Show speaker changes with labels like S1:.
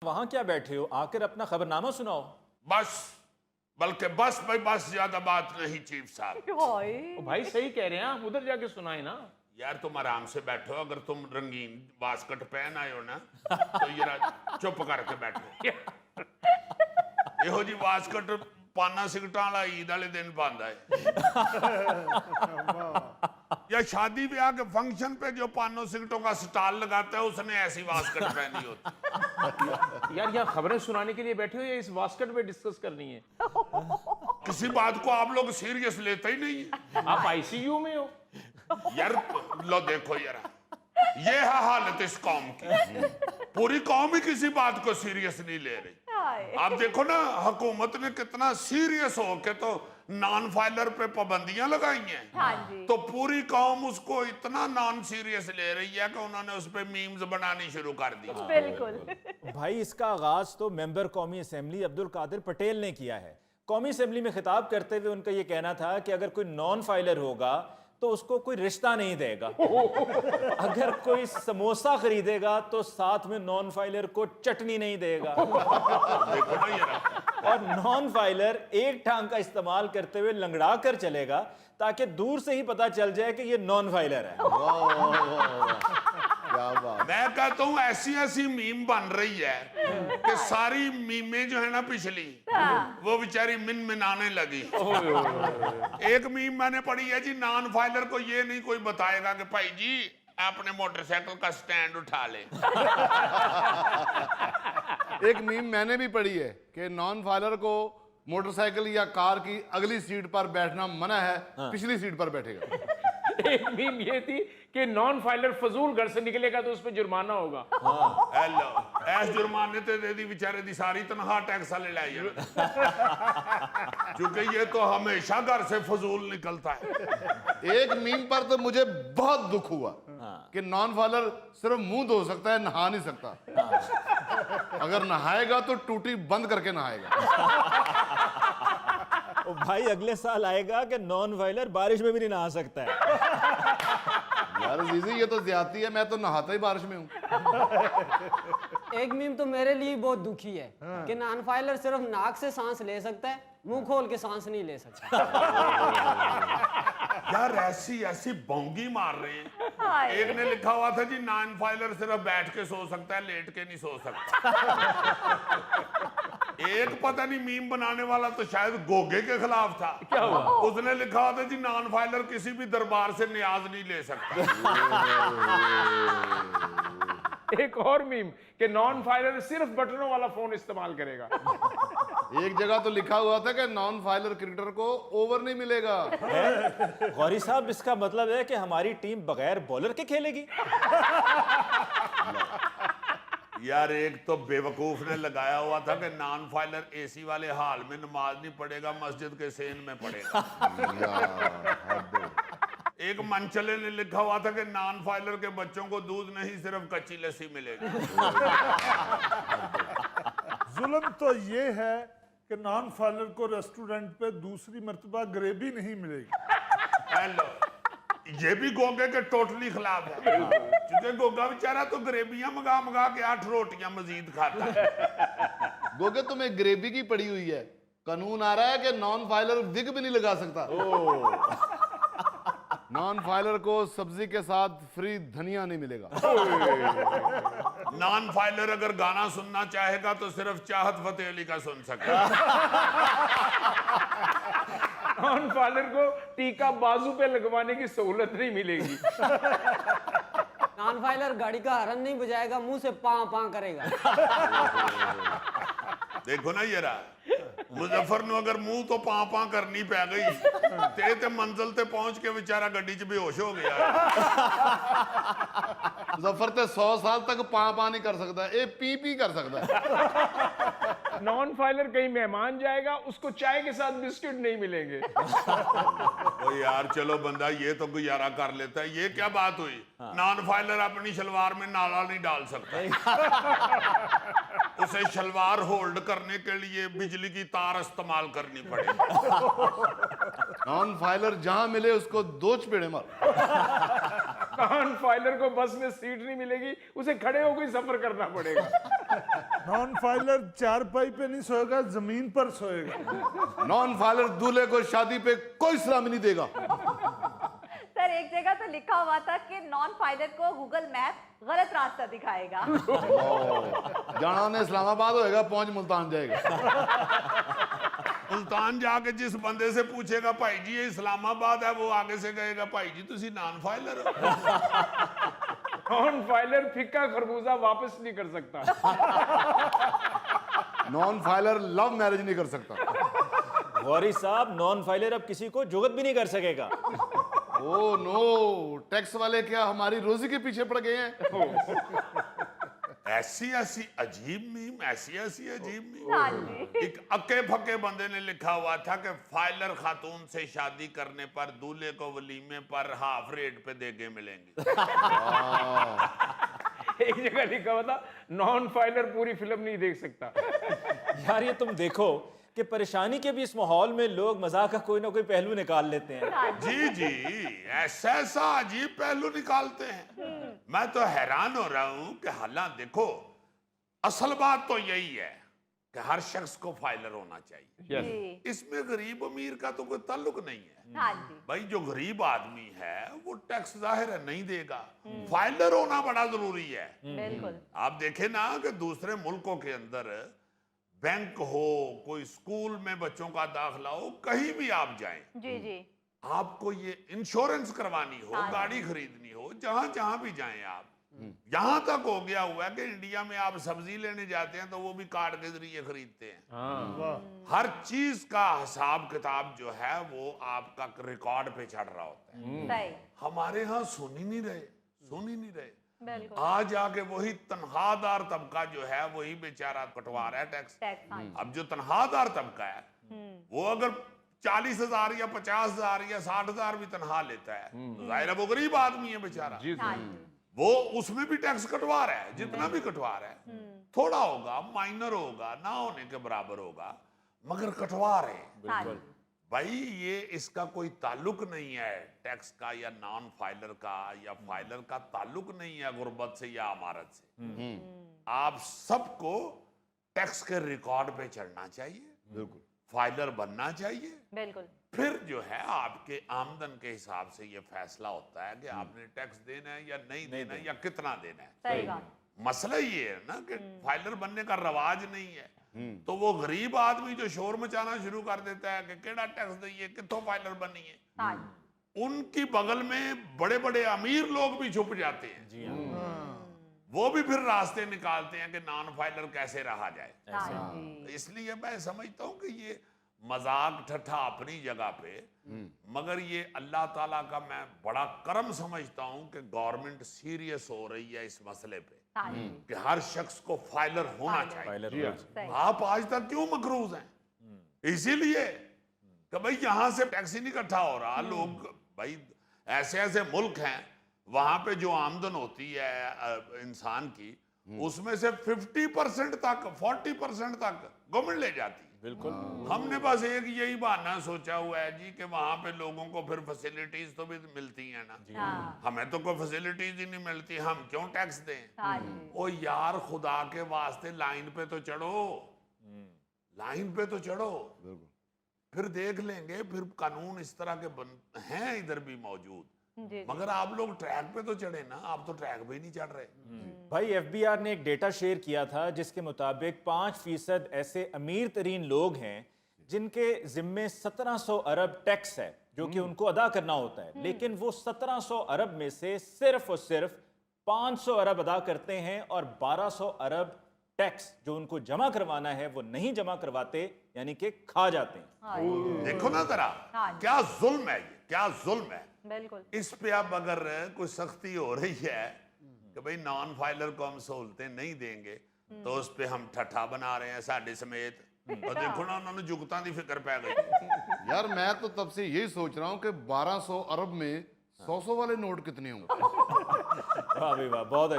S1: वहां क्या बैठे हो, आकर अपना खबरनामा सुनाओ।
S2: बस, बल्कि बस भाई बस, ज्यादा बात नहीं चीफ साहब।
S3: ओ
S4: भाई सही कह रहे हैं, आप उधर जाके सुनाए ना।
S2: यार तुम आराम से बैठो, अगर तुम रंगीन वास्कट पहन आए हो ना तो ये चुप करके बैठो। ਇਹੋ जी वास्कट पाना सिगटा वाला ईद वाले दिन पांदा है, या शादी ब्याह के फंक्शन पे जो पानों सिगटों का स्टॉल लगाता है उसने ऐसी वास्कट पहनी होती।
S4: यार यहाँ खबरें सुनाने के लिए बैठे हो या इस वास्कट पे डिस्कस करनी है?
S2: किसी बात को आप लोग सीरियस लेते ही नहीं है।
S4: आप आईसीयू में हो
S2: यार लो देखो यार, ये है हालत इस कौम की। पूरी कौम ही किसी बात को सीरियस नहीं ले रही। आप देखो ना, हुकूमत ने कितना सीरियस हो के तो नॉन फाइलर पे पाबंदियां लगाई हैं।
S3: हाँ जी।
S2: तो पूरी कौम उसको इतना नॉन सीरियस ले रही है कि उन्होंने उस पे मीम्स बनानी शुरू कर दी।
S3: बिल्कुल।
S1: भाई इसका आगाज तो मेंबर कौमी असेंबली अब्दुल कादिर पटेल ने किया है। कौमी असेंबली में खिताब करते हुए उनका यह कहना था कि अगर कोई नॉन फाइलर होगा तो उसको कोई रिश्ता नहीं देगा। अगर कोई समोसा खरीदेगा तो साथ में नॉन फाइलर को चटनी नहीं देगा।
S2: देखो ना यार,
S1: और नॉन फाइलर एक टांग का इस्तेमाल करते हुए लंगड़ा कर चलेगा ताकि दूर से ही पता चल जाए कि ये नॉन फाइलर है।
S5: क्या बात।
S2: मैं कहता हूँ ऐसी ऐसी मीम बन रही है कि सारी मीमें जो है ना पिछली, वो बेचारी मिन मिनाने लगी। एक मीम मैंने पढ़ी है जी, नॉन फाइलर को ये नहीं कोई बताएगा कि भाई जी आपने मोटरसाइकिल का स्टैंड उठा ले।
S5: एक मीम मैंने भी पढ़ी है कि नॉन फाइलर को मोटरसाइकिल या कार की अगली सीट पर बैठना मना है, पिछली सीट पर बैठेगा।
S4: एक मीम ये थी कि नॉन फाइलर फजूल घर से निकलेगा तो उस पर जुर्माना होगा।
S2: हेलो, ऐस जुर्माने ते दे दी बेचारे दी सारी तनख्वाह टैक्स ले लाई है। क्योंकि ये तो हमेशा घर से फजूल निकलता है।
S5: एक मीम पर तो मुझे बहुत दुख हुआ कि नॉन फाइलर सिर्फ मुंह धो सकता है, नहा नहीं सकता। अगर नहाएगा तो टूटी बंद करके नहाएगा।
S1: ओ भाई अगले साल आएगा कि नॉन फाइलर बारिश में भी नहीं नहा सकता है।
S5: यार जीजी ये तो ज्यादती है, मैं तो नहाता ही बारिश में हूँ।
S6: एक मीम तो मेरे लिए बहुत दुखी है कि नॉन फाइलर सिर्फ नाक से सांस ले सकता है, मुंह खोल के सांस नहीं ले सकता।
S2: यार ऐसी ऐसी बोंगी मार रहे हैं। एक ने लिखा हुआ था जी, नॉन फाइलर सिर्फ बैठ के सो सकता है, लेट के नहीं सो सकता। एक पता नहीं मीम बनाने वाला तो शायद गोगे के खिलाफ था।
S4: क्या हुआ?
S2: उसने लिखा हुआ था जी, नॉन फाइलर किसी भी दरबार से न्याज नहीं ले सकता।
S4: एक और मीम कि नॉन फाइलर सिर्फ बटनों वाला फोन इस्तेमाल करेगा।
S5: एक जगह तो लिखा हुआ था कि नॉन फाइलर क्रिकेटर को ओवर नहीं मिलेगा।
S1: गौरी साहब इसका मतलब है कि हमारी टीम बगैर बॉलर के खेलेगी।
S2: यार एक तो बेवकूफ ने लगाया हुआ था कि नॉन फाइलर एसी वाले हाल में नमाज नहीं पढ़ेगा, मस्जिद के सेन में पढ़ेगा। एक मनचले ने लिखा हुआ था कि नॉन फाइलर के बच्चों को दूध नहीं सिर्फ कच्ची लस्सी मिलेगी।
S7: जुल्म तो ये है कि नॉन फाइलर को रेस्टोरेंट पे दूसरी मर्तबा ग्रेवी नहीं मिलेगी।
S2: हेलो, ये भी गोगे के टोटली खिलाफ है। क्योंकि गोगा बेचारा तो ग्रेवियां मंगा मंगा के 8 रोटियां मजीद खाता है।
S5: गोगे तुम्हें ग्रेवी की पड़ी हुई है, कानून आ रहा है कि नॉन फाइलर विग भी नहीं लगा सकता। नॉन फाइलर को सब्जी के साथ फ्री धनिया नहीं मिलेगा।
S2: नॉन फाइलर अगर गाना सुनना चाहेगा तो सिर्फ चाहत फतेह अली का सुन सकेगा।
S4: नॉन फाइलर को टीका बाजू पे लगवाने की सहूलत नहीं मिलेगी।
S6: नॉन फाइलर गाड़ी का हॉर्न नहीं बजाएगा, मुंह से पां पां करेगा।
S2: देखो ना ये रहा, मुजफ्फर नु अगर मुंह तो पां पां करनी पै गई ते मंजिल ते पहुंच के बेचारा गड्डी च बेहोश हो गया।
S5: मुजफ्फर ते 100 साल तक पां पां नहीं कर सकता, ये पी पी कर सकता है।
S4: नॉन फाइलर कहीं मेहमान जाएगा, उसको चाय के साथ बिस्किट नहीं मिलेंगे।
S2: ओ यार चलो बंदा ये तो गुजारा कर लेता है, ये क्या बात हुई? नॉन फाइलर अपनी शलवार में नाला नहीं डाल सकता। उसे शलवार होल्ड करने के लिए बिजली की तार इस्तेमाल करनी पड़ेगी।
S5: नॉन फाइलर जहां मिले उसको 2 चपेड़े मार।
S4: नॉन फाइलर को बस में सीट नहीं मिलेगी, उसे खड़े होकर सफर करना पड़ेगा।
S7: नॉन फाइलर चारपाई पे नहीं सोएगा, जमीन पर सोएगा।
S5: नॉन फाइलर दूल्हे को शादी पे कोई सलामी नहीं देगा।
S3: सर एक जगह तो लिखा हुआ था कि नॉन फाइलर को गूगल मैप गलत रास्ता दिखाएगा।
S5: जाना ने इस्लामाबाद होएगा, पहुंच मुल्तान जाएगा।
S2: मुल्तान जाके जिस बंदे से पूछेगा भाई जी ये इस्लामाबाद है, वो आगे से कहेगा भाई जी तुसी नॉन फाइलर हो।
S4: नॉन फाइलर फिक्का खरबूजा वापस नहीं कर सकता।
S5: नॉन फाइलर लव मैरिज नहीं कर सकता।
S1: गौरी साहब, नॉन फाइलर अब किसी को जुगत भी नहीं कर सकेगा।
S5: ओ नो, टैक्स वाले क्या हमारी रोजी के पीछे पड़ गए हैं?
S2: ऐसी ऐसी अजीब मीम, ऐसी ऐसी अजीब मीम।
S3: हाँ जी।
S2: एक अक्के फक्के बंदे ने लिखा हुआ था कि फाइलर खातून से शादी करने पर दूल्हे को वलीमे पर हाफ रेट पे देगे मिलेंगे।
S4: एक जगह लिखा हुआ था नॉन फाइलर पूरी फिल्म नहीं देख सकता।
S1: यार ये तुम देखो कि परेशानी के भी इस माहौल में लोग मजाक का कोई ना कोई पहलू निकाल लेते हैं।
S2: जी जी, ऐसा ऐसा अजीब पहलू निकालते हैं। मैं तो हैरान हो रहा हूं कि हालांकि देखो असल बात तो यही है कि हर शख्स को फाइलर होना चाहिए।
S3: जी।
S2: इसमें गरीब अमीर का तो कोई ताल्लुक नहीं है।
S3: हाँ जी।
S2: भाई जो गरीब आदमी है वो टैक्स जाहिर है नहीं देगा, फाइलर होना बड़ा जरूरी है।
S3: बिल्कुल।
S2: आप देखें ना कि दूसरे मुल्कों के अंदर बैंक हो, कोई स्कूल में बच्चों का दाखिला हो, कहीं भी आप जाएं,
S3: जी जी।
S2: आपको ये इंश्योरेंस करवानी हो,
S3: हाँ।
S2: गाड़ी खरीदनी हो, जहां जहां भी जाएं आप, यहां तक हो गया हुआ है कि इंडिया में आप सब्जी लेने जाते हैं तो वो भी कार्ड के जरिए खरीदते हैं। हर चीज का हिसाब किताब जो है वो आपका रिकॉर्ड पे चढ़ रहा होता है।
S3: सही।
S2: हमारे यहाँ सुन ही नहीं रहे, सुन ही नहीं रहे।
S3: बिल्कुल।
S2: आज आके वही तनख्वाहदार तबका जो है वही बेचारा कटवा रहा है टैक्स।
S3: टैक्स। हाँ जी।
S2: अब जो तनख्वाहदार तबका है वो अगर 40,000 या 50,000 या 60,000 भी तनख्वाह लेता है तो जाहिर है वो गरीब आदमी है बेचारा,
S3: हाँ जी।
S2: वो उसमें भी टैक्स कटवा रहा है, जितना भी कटवा रहा है। थोड़ा होगा, माइनर होगा, ना होने के बराबर होगा, मगर कटवा रहे हैं।
S3: हाँ जी।
S2: भाई ये इसका कोई ताल्लुक नहीं है टैक्स का या नॉन फाइलर का, या फाइलर का ताल्लुक नहीं है गुर्बत से या अमारत से। आप सबको टैक्स के रिकॉर्ड पे चढ़ना चाहिए,
S5: बिल्कुल।
S2: फाइलर बनना चाहिए।
S3: बिल्कुल।
S2: फिर जो है आपके आमदन के हिसाब से ये फैसला होता है कि आपने टैक्स देना है या नहीं देना है या कितना देना है।
S3: सही बात।
S2: मसला ये है ना कि फाइलर बनने का रवाज नहीं है, तो वो गरीब आदमी जो शोर मचाना शुरू कर देता है कि केड़ा टैक्स दइए, कितों फाइलर बनिए,
S3: हाँ जी।
S2: उनकी बगल में बड़े बड़े अमीर लोग भी छुप जाते हैं।
S1: जी हाँ।
S2: वो भी फिर रास्ते निकालते हैं कि नॉन फाइलर कैसे रहा जाए।
S3: हाँ जी।
S2: इसलिए मैं समझता हूं कि ये मजाक ठट्ठा अपनी जगह पे, मगर ये अल्लाह ताला का मैं बड़ा करम समझता हूं कि गवर्नमेंट सीरियस हो रही है इस मसले पे
S3: हाँ जी।
S2: कि हर शख्स को फाइलर होना चाहिए।
S1: फाइलर
S4: जी हाँ।
S3: सही।
S2: आप आज तक क्यों मकरूज हैं? इसीलिए कि भाई यहां से टैक्स ही नहीं इकट्ठा हो रहा। लोग भाई ऐसे ऐसे मुल्क हैं वहां पे जो आमदन होती है इंसान की, उसमें से 50% तक 40% तक गवर्नमेंट ले जाती है।
S1: बिल्कुल।
S2: हमने बस एक यही बहाना सोचा हुआ है जी कि वहां पे लोगों को फिर फैसिलिटीज तो भी मिलती है ना,
S3: हाँ।
S2: हमें तो कोई फैसिलिटीज ही नहीं मिलती, हम क्यों टैक्स दें?
S3: हाँ जी।
S2: ओ यार खुदा के वास्ते लाइन पे तो चढ़ो, लाइन पे तो चढ़ो, फिर देख लेंगे। फिर कानून इस तरह के हैं इधर भी मौजूद,
S3: जी।
S2: मगर आप लोग ट्रैक पे तो चढ़े ना, आप तो ट्रैक पे ही नहीं चढ़ रहे।
S1: भाई एफबीआर ने एक डेटा शेयर किया था जिसके मुताबिक 5% ऐसे अमीर तरीन लोग हैं जिनके जिम्मे 1700 अरब टैक्स है जो कि उनको अदा करना होता है, लेकिन वो 1700 अरब में से सिर्फ और सिर्फ 500 अरब अदा करते हैं और 1200 अरब टैक्स जो उनको जमा करवाना है वो नहीं जमा करवाते, यानी कि खा जाते हैं।
S3: हाँ जी।
S2: देखो ना जरा
S3: हाँ जी।
S2: क्या जुल्म है, ये क्या जुल्म है।
S3: बिल्कुल।
S2: इस पे अब अगर कोई सख्ती हो रही है कि भाई नॉन फाइलर को हम सहूलतें नहीं देंगे तो उस पे हम ठट्ठा बना रहे हैं साडे समेत। और देखो ना उन्होंने जुगतां दी फिक्र पै गई।
S5: यार मैं तो तब से यही सोच रहा हूँ कि 1200 अरब में 100 वाले नोट कितने होंगे।
S1: वाह भाई वाह, बहुत